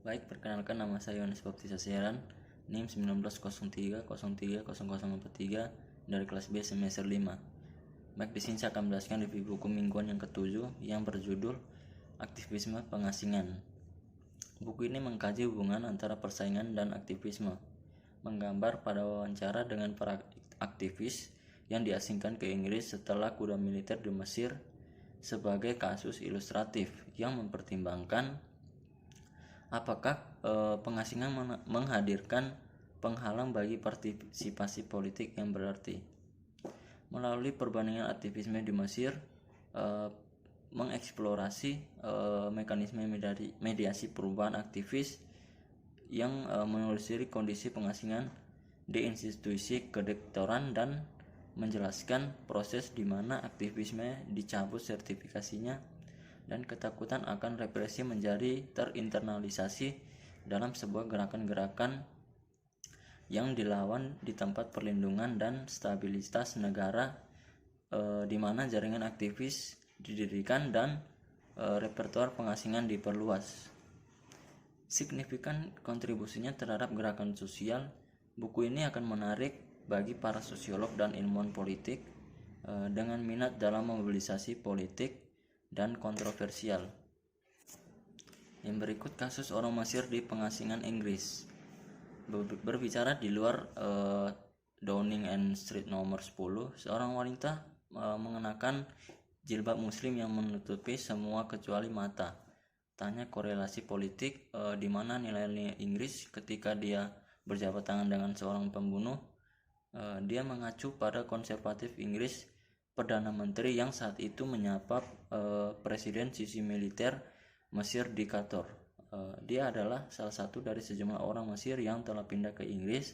Baik, perkenalkan nama saya Yohanes Baptista Seran, NIM 1903030043 dari kelas B semester 5. Baik, di sini saya akan menjelaskan review buku mingguan yang ke-7 yang berjudul Aktivisme Pengasingan. Buku ini mengkaji hubungan antara persaingan dan aktivisme, menggambar pada wawancara dengan para aktivis yang diasingkan ke Inggris setelah kuda militer di Mesir sebagai kasus ilustratif yang mempertimbangkan apakah pengasingan menghadirkan penghalang bagi partisipasi politik yang berarti. Melalui perbandingan aktivisme di Mesir, mengeksplorasi mekanisme mediasi perubahan aktivis yang menelusuri kondisi pengasingan di institusi kedokteran dan menjelaskan proses di mana aktivisme dicabut sertifikasinya dan ketakutan akan represi menjadi terinternalisasi dalam sebuah gerakan-gerakan yang dilawan di tempat perlindungan dan stabilitas negara, di mana jaringan aktivis didirikan dan repertoar pengasingan diperluas. Signifikan kontribusinya terhadap gerakan sosial, buku ini akan menarik bagi para sosiolog dan ilmuwan politik dengan minat dalam mobilisasi politik dan kontroversial. Yang berikut kasus orang Mesir di pengasingan Inggris. Berbicara di luar Downing Street nomor 10, seorang wanita mengenakan jilbab muslim yang menutupi semua kecuali mata. Tanya korelasi politik di mana nilai-nilai Inggris ketika dia berjabat tangan dengan seorang pembunuh. Dia mengacu pada konservatif Inggris, Perdana Menteri yang saat itu menyapa Presiden sisi militer Mesir diktator. Dia adalah salah satu dari sejumlah orang Mesir yang telah pindah ke Inggris.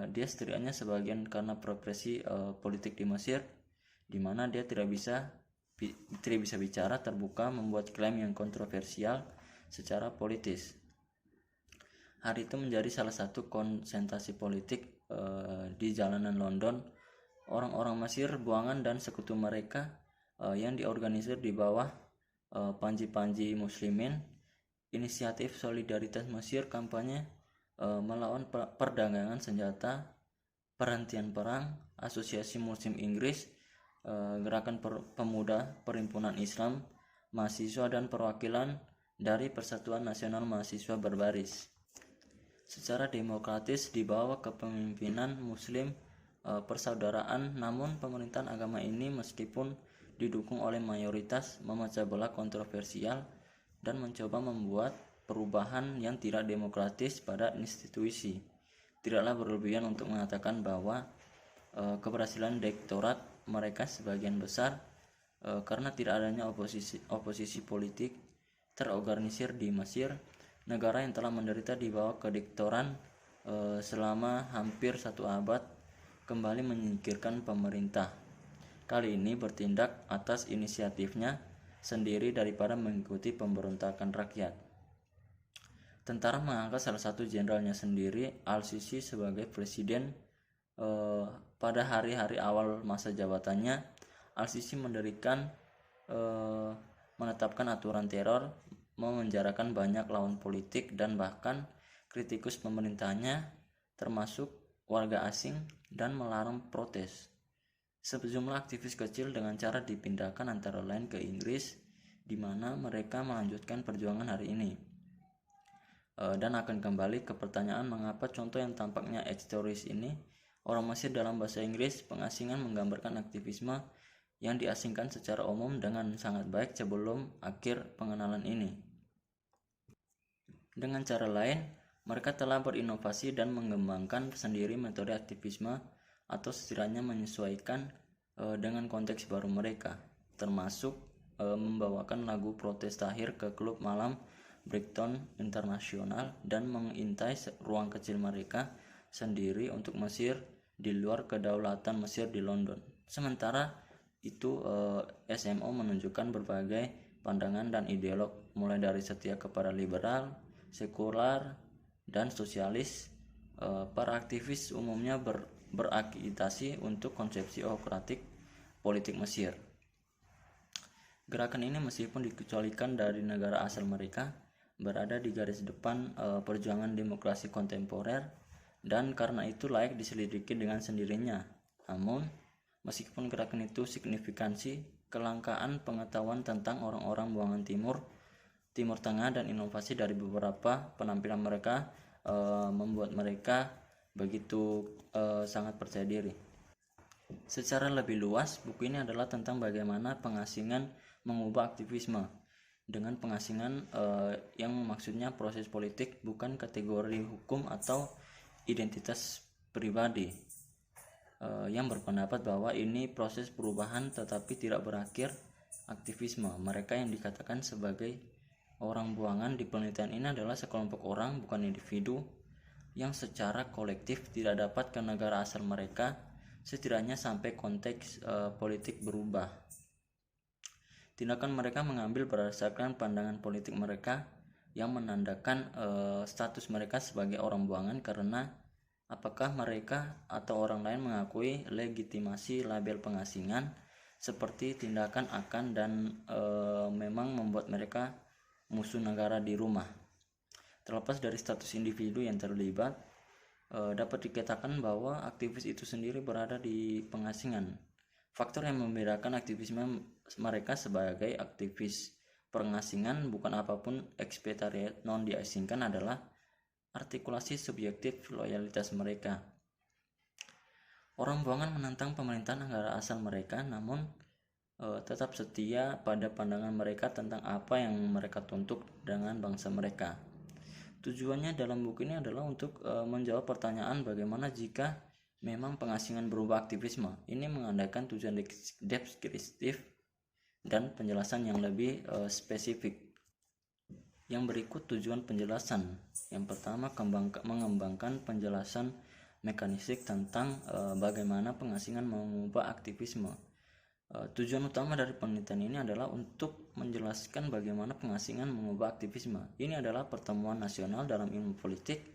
Dia setidaknya sebagian karena represi politik di Mesir, di mana dia tidak bisa bicara terbuka, membuat klaim yang kontroversial secara politis. Hari itu menjadi salah satu konsentrasi politik di jalanan London. Orang-orang Mesir, buangan dan sekutu mereka yang diorganisir di bawah Panji-Panji Muslimin, Inisiatif Solidaritas Mesir, kampanye melawan perdagangan senjata, perhentian perang, Asosiasi Muslim Inggris, Gerakan Pemuda Perhimpunan Islam, mahasiswa dan perwakilan dari Persatuan Nasional Mahasiswa Berbaris. Secara demokratis di bawah kepemimpinan Muslim persaudaraan, namun pemerintahan agama ini meskipun didukung oleh mayoritas memecah belah kontroversial dan mencoba membuat perubahan yang tidak demokratis pada institusi. Tidaklah berlebihan untuk mengatakan bahwa keberhasilan direktorat mereka sebagian besar karena tidak adanya oposisi politik terorganisir di Mesir, negara yang telah menderita di bawah kediktoran selama hampir 1 abad, kembali menyingkirkan pemerintah. Kali ini bertindak atas inisiatifnya sendiri daripada mengikuti pemberontakan rakyat. Tentara mengangkat salah satu jenderalnya sendiri, Al-Sisi, sebagai presiden. Pada hari-hari awal masa jabatannya, Al-Sisi menetapkan aturan teror, memenjarakan banyak lawan politik dan bahkan kritikus pemerintahnya, termasuk warga asing, dan melarang protes. Sejumlah aktivis kecil dengan cara dipindahkan antara lain ke Inggris, di mana mereka melanjutkan perjuangan hari ini. Dan akan kembali ke pertanyaan mengapa contoh yang tampaknya ekstoris ini, orang Mesir dalam bahasa Inggris, pengasingan menggambarkan aktivisme yang diasingkan secara umum dengan sangat baik sebelum akhir pengenalan ini. Dengan cara lain, mereka telah berinovasi dan mengembangkan sendiri metode aktivisme atau setidaknya menyesuaikan dengan konteks baru mereka, termasuk membawakan lagu protes Tahir ke klub malam Brighton International dan mengintai ruang kecil mereka sendiri untuk Mesir di luar kedaulatan Mesir di London. Sementara itu SMO menunjukkan berbagai pandangan dan ideolog, mulai dari setia kepada liberal, sekular, dan sosialis. Para aktivis umumnya berakreditasi untuk konsepsi autokratik politik Mesir. Gerakan ini meskipun dikecualikan dari negara asal mereka, berada di garis depan perjuangan demokrasi kontemporer dan karena itu layak diselidiki dengan sendirinya. Namun, meskipun gerakan itu signifikansi, kelangkaan pengetahuan tentang orang-orang buangan Timur Tengah dan inovasi dari beberapa penampilan mereka membuat mereka begitu sangat percaya diri. Secara lebih luas, buku ini adalah tentang bagaimana pengasingan mengubah aktivisme. Dengan pengasingan yang maksudnya proses politik, bukan kategori hukum atau identitas pribadi. Yang berpendapat bahwa ini proses perubahan tetapi tidak berakhir aktivisme. Mereka yang dikatakan sebagai orang buangan di penelitian ini adalah sekelompok orang, bukan individu, yang secara kolektif tidak dapat ke negara asal mereka, setidaknya sampai konteks politik berubah. Tindakan mereka mengambil berdasarkan pandangan politik mereka yang menandakan status mereka sebagai orang buangan karena apakah mereka atau orang lain mengakui legitimasi label pengasingan seperti tindakan akan dan memang membuat mereka musuh negara di rumah. Terlepas dari status individu yang terlibat, dapat dikatakan bahwa aktivis itu sendiri berada di pengasingan. Faktor yang membedakan aktivisme mereka sebagai aktivis pengasingan bukan apapun ekspatriat non diasingkan adalah artikulasi subjektif loyalitas mereka. Orang buangan menentang pemerintahan negara asal mereka, namun tetap setia pada pandangan mereka tentang apa yang mereka tuntut dengan bangsa mereka. Tujuannya dalam buku ini adalah untuk menjawab pertanyaan bagaimana jika memang pengasingan berubah aktivisme. Ini mengandalkan tujuan deskriptif dan penjelasan yang lebih spesifik. Yang berikut tujuan penjelasan. Yang pertama, mengembangkan penjelasan mekanistik tentang bagaimana pengasingan mengubah aktivisme. Tujuan utama dari penelitian ini adalah untuk menjelaskan bagaimana pengasingan mengubah aktivisme. Ini adalah pertemuan nasional dalam ilmu politik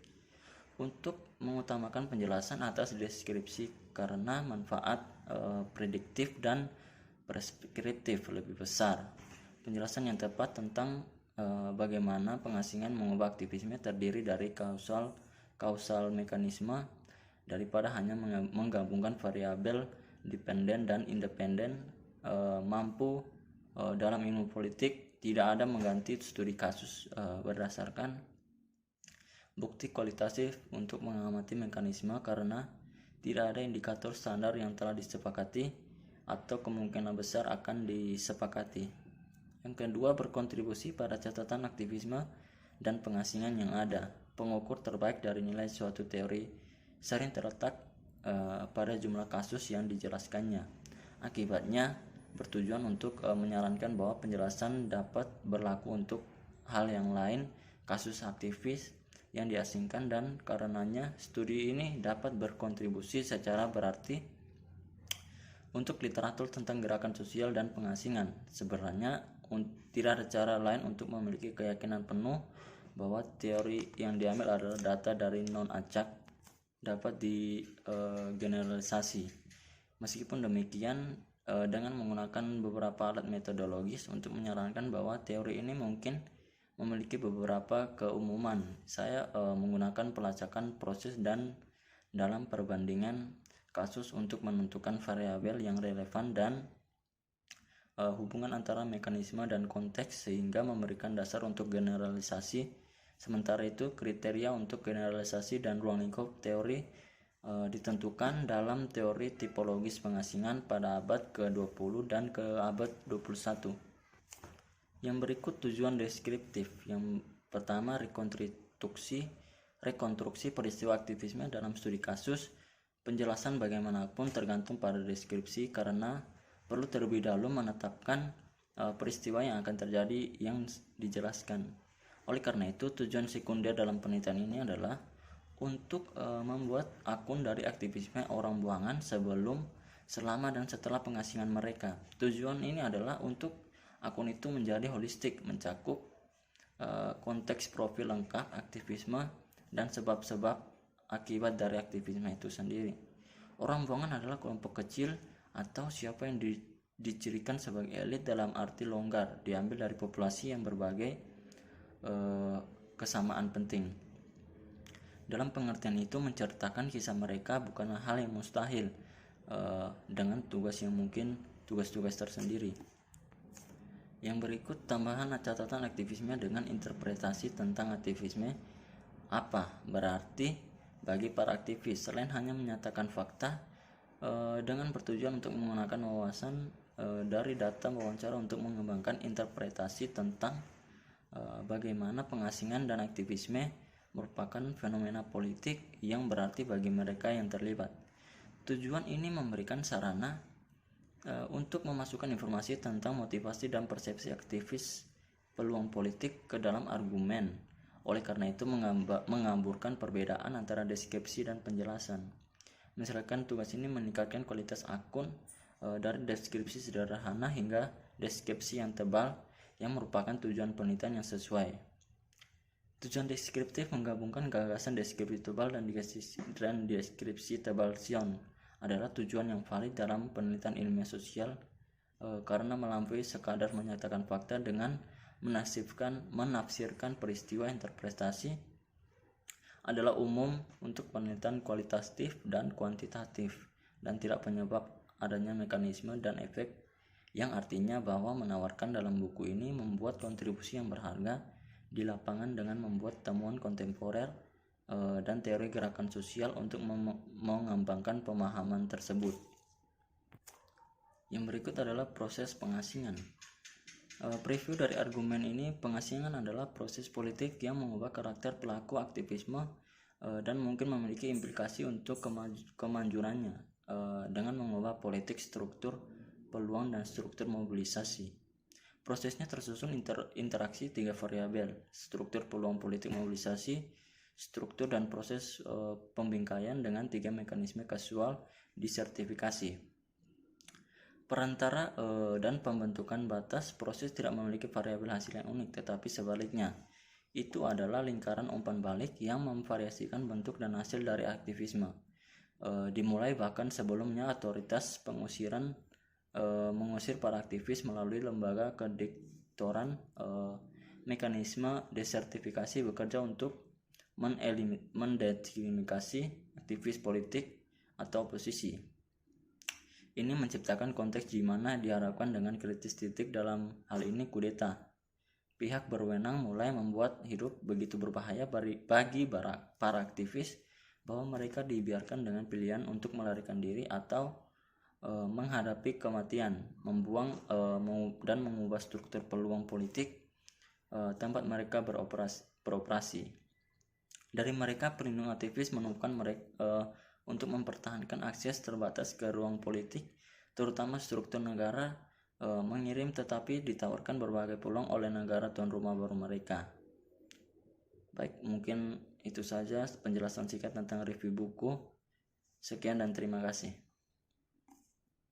untuk mengutamakan penjelasan atas deskripsi karena manfaat prediktif dan preskriptif lebih besar. Penjelasan yang tepat tentang bagaimana pengasingan mengubah aktivisme terdiri dari kausal mekanisme daripada hanya menggabungkan variabel dependen dan independen. Mampu dalam ilmu politik tidak ada mengganti studi kasus berdasarkan bukti kualitatif untuk mengamati mekanisme karena tidak ada indikator standar yang telah disepakati atau kemungkinan besar akan disepakati. Yang kedua, berkontribusi pada catatan aktivisme dan pengasingan yang ada. Pengukur terbaik dari nilai suatu teori sering terletak pada jumlah kasus yang dijelaskannya. Akibatnya, bertujuan untuk menyarankan bahwa penjelasan dapat berlaku untuk hal yang lain, kasus aktivis yang diasingkan, dan karenanya studi ini dapat berkontribusi secara berarti untuk literatur tentang gerakan sosial dan pengasingan. Sebenarnya tidak ada cara lain untuk memiliki keyakinan penuh bahwa teori yang diambil adalah data dari non-acak dapat digeneralisasi. Meskipun demikian, dengan menggunakan beberapa alat metodologis untuk menyarankan bahwa teori ini mungkin memiliki beberapa keumuman, saya menggunakan pelacakan proses dan dalam perbandingan kasus untuk menentukan variabel yang relevan dan hubungan antara mekanisme dan konteks sehingga memberikan dasar untuk generalisasi. Sementara itu, kriteria untuk generalisasi dan ruang lingkup teori ditentukan dalam teori tipologis pengasingan pada abad ke-20 dan ke abad 21. Yang berikut tujuan deskriptif. Yang pertama, rekonstruksi peristiwa aktivisme dalam studi kasus. Penjelasan bagaimanapun tergantung pada deskripsi karena perlu terlebih dahulu menetapkan peristiwa yang akan terjadi yang dijelaskan. Oleh karena itu, tujuan sekunder dalam penelitian ini adalah untuk membuat akun dari aktivisme orang buangan sebelum, selama, dan setelah pengasingan mereka. Tujuan ini adalah untuk akun itu menjadi holistik, mencakup konteks profil lengkap aktivisme dan sebab-sebab akibat dari aktivisme itu sendiri. Orang buangan adalah kelompok kecil atau siapa yang dicirikan sebagai elit dalam arti longgar, diambil dari populasi yang berbagai kesamaan penting. Dalam pengertian itu, menceritakan kisah mereka bukanlah hal yang mustahil, dengan tugas yang mungkin tugas-tugas tersendiri. Yang berikut tambahan catatan aktivisme dengan interpretasi tentang aktivisme apa berarti bagi para aktivis, selain hanya menyatakan fakta, dengan bertujuan untuk menggunakan wawasan dari data wawancara untuk mengembangkan interpretasi tentang bagaimana pengasingan dan aktivisme merupakan fenomena politik yang berarti bagi mereka yang terlibat. Tujuan ini memberikan sarana untuk memasukkan informasi tentang motivasi dan persepsi aktivis peluang politik ke dalam argumen. Oleh karena itu mengamburkan perbedaan antara deskripsi dan penjelasan. Misalkan tugas ini meningkatkan kualitas akun dari deskripsi sederhana hingga deskripsi yang tebal yang merupakan tujuan penelitian yang sesuai. Tujuan deskriptif menggabungkan gagasan deskripsi tebal dan deskripsi tebal Sion adalah tujuan yang valid dalam penelitian ilmiah sosial karena melampaui sekadar menyatakan fakta dengan menafsirkan peristiwa. Interpretasi adalah umum untuk penelitian kualitatif dan kuantitatif dan tidak penyebab adanya mekanisme dan efek, yang artinya bahwa menawarkan dalam buku ini membuat kontribusi yang berharga di lapangan dengan membuat temuan kontemporer dan teori gerakan sosial untuk mengembangkan pemahaman tersebut. Yang berikut adalah proses pengasingan. Preview dari argumen ini, pengasingan adalah proses politik yang mengubah karakter pelaku aktivisme dan mungkin memiliki implikasi untuk kemanjurannya dengan mengubah politik, struktur, peluang, dan struktur mobilisasi. Prosesnya tersusun interaksi tiga variabel: struktur, peluang, politik, mobilisasi, struktur, dan proses pembingkaian dengan tiga mekanisme kasual disertifikasi. Perantara dan pembentukan batas proses tidak memiliki variabel hasil yang unik, tetapi sebaliknya, itu adalah lingkaran umpan balik yang memvariasikan bentuk dan hasil dari aktivisme. Dimulai bahkan sebelumnya otoritas pengusiran mengusir para aktivis melalui lembaga kediktoran. Mekanisme desertifikasi bekerja untuk mendetifikasi aktivis politik atau oposisi. Ini menciptakan konteks di mana diharapkan dengan kritis titik, dalam hal ini kudeta. Pihak berwenang mulai membuat hidup begitu berbahaya bagi para aktivis bahwa mereka dibiarkan dengan pilihan untuk melarikan diri atau menghadapi kematian, membuang dan mengubah struktur peluang politik tempat mereka beroperasi. Dari mereka, pelindung aktivis menemukan mereka untuk mempertahankan akses terbatas ke ruang politik, terutama struktur negara mengirim tetapi ditawarkan berbagai peluang oleh negara tuan rumah baru mereka. Baik, mungkin itu saja penjelasan singkat tentang review buku. Sekian dan terima kasih.